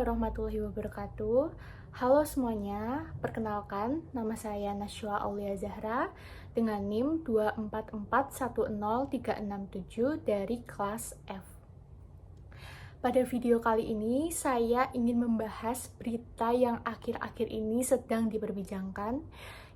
warahmatullahi wabarakatuh. Halo semuanya, perkenalkan nama saya Nashwa Aulia Zahra dengan NIM 244103667 dari kelas F. Pada video kali ini, saya ingin membahas berita yang akhir-akhir ini sedang diperbincangkan,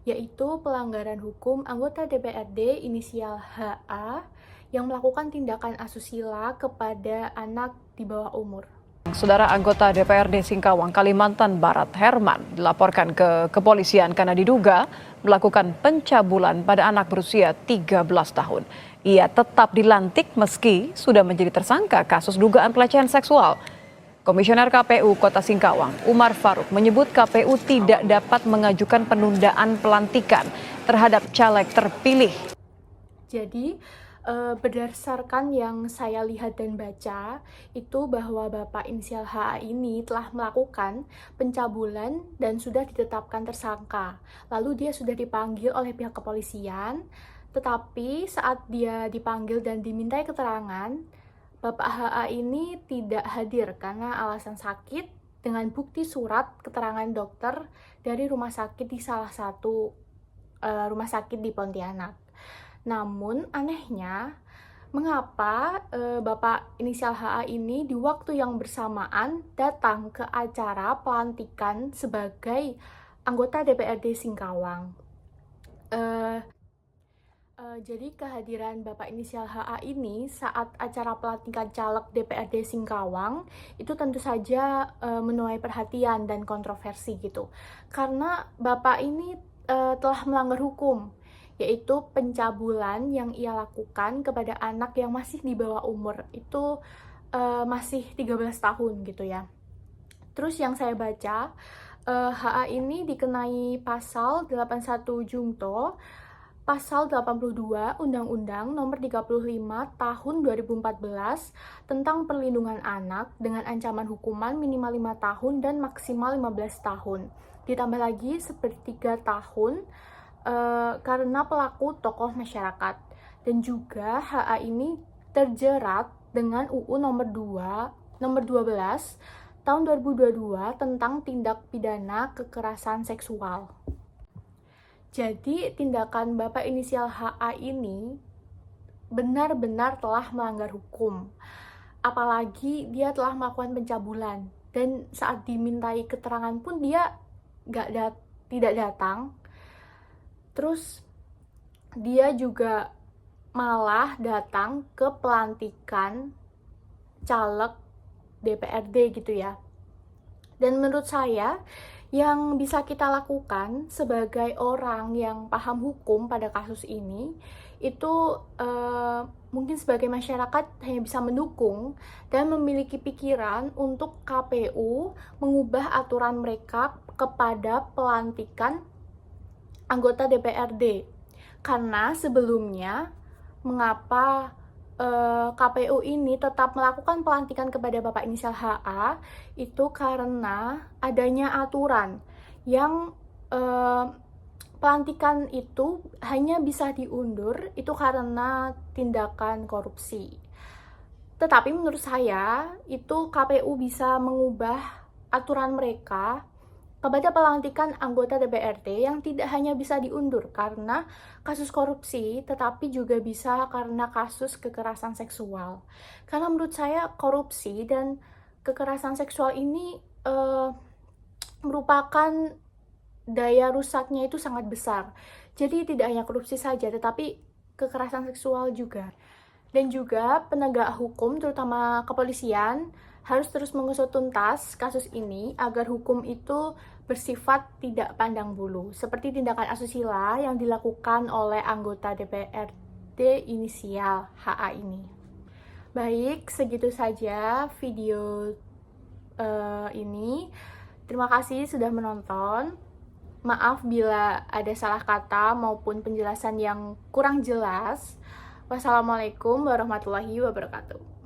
yaitu pelanggaran hukum anggota DPRD inisial HA yang melakukan tindakan asusila kepada anak di bawah umur. Saudara anggota DPRD Singkawang, Kalimantan Barat, Herman, dilaporkan ke kepolisian karena diduga melakukan pencabulan pada anak berusia 13 tahun. Ia tetap dilantik meski sudah menjadi tersangka kasus dugaan pelecehan seksual. Komisioner KPU Kota Singkawang, Umar Faruk, menyebut KPU tidak dapat mengajukan penundaan pelantikan terhadap caleg terpilih. Jadi, berdasarkan yang saya lihat dan baca, itu bahwa Bapak inisial HA ini telah melakukan pencabulan dan sudah ditetapkan tersangka. Lalu dia sudah dipanggil oleh pihak kepolisian, tetapi saat dia dipanggil dan dimintai keterangan, Bapak HA ini tidak hadir karena alasan sakit dengan bukti surat keterangan dokter dari rumah sakit di salah satu rumah sakit di Pontianak. Namun anehnya, mengapa Bapak inisial HA ini di waktu yang bersamaan datang ke acara pelantikan sebagai anggota DPRD Singkawang? Jadi kehadiran Bapak inisial HA ini saat acara pelantikan caleg DPRD Singkawang itu tentu saja menuai perhatian dan kontroversi gitu. Karena Bapak ini telah melanggar hukum, yaitu pencabulan yang ia lakukan kepada anak yang masih di bawah umur, itu masih 13 tahun gitu ya. Terus yang saya baca, HA ini dikenai pasal 81 Jungto, pasal 82 Undang-Undang Nomor 35 Tahun 2014 tentang Perlindungan Anak dengan ancaman hukuman minimal 5 tahun dan maksimal 15 tahun. Ditambah lagi sepertiga tahun karena pelaku tokoh masyarakat. Dan juga HA ini terjerat dengan UU nomor 12 tahun 2022 tentang tindak pidana kekerasan seksual. Jadi tindakan Bapak inisial HA ini benar-benar telah melanggar hukum. Apalagi dia telah melakukan pencabulan dan saat dimintai keterangan pun dia tidak datang. Terus dia juga malah datang ke pelantikan caleg DPRD gitu ya. Dan menurut saya yang bisa kita lakukan sebagai orang yang paham hukum pada kasus ini itu mungkin sebagai masyarakat hanya bisa mendukung dan memiliki pikiran untuk KPU mengubah aturan mereka kepada pelantikan anggota DPRD. Karena sebelumnya mengapa KPU ini tetap melakukan pelantikan kepada Bapak inisial HA itu karena adanya aturan yang pelantikan itu hanya bisa diundur itu karena tindakan korupsi. Tetapi menurut saya itu KPU bisa mengubah aturan mereka kepada pelantikan anggota DPRD yang tidak hanya bisa diundur karena kasus korupsi, tetapi juga bisa karena kasus kekerasan seksual. Karena menurut saya korupsi dan kekerasan seksual ini merupakan daya rusaknya itu sangat besar. Jadi tidak hanya korupsi saja, tetapi kekerasan seksual juga. Dan juga penegak hukum, terutama kepolisian, harus terus mengusut tuntas kasus ini agar hukum itu bersifat tidak pandang bulu, seperti tindakan asusila yang dilakukan oleh anggota DPRD inisial HA ini. Baik, segitu saja video ini. Terima kasih sudah menonton. Maaf bila ada salah kata maupun penjelasan yang kurang jelas. Wassalamualaikum warahmatullahi wabarakatuh.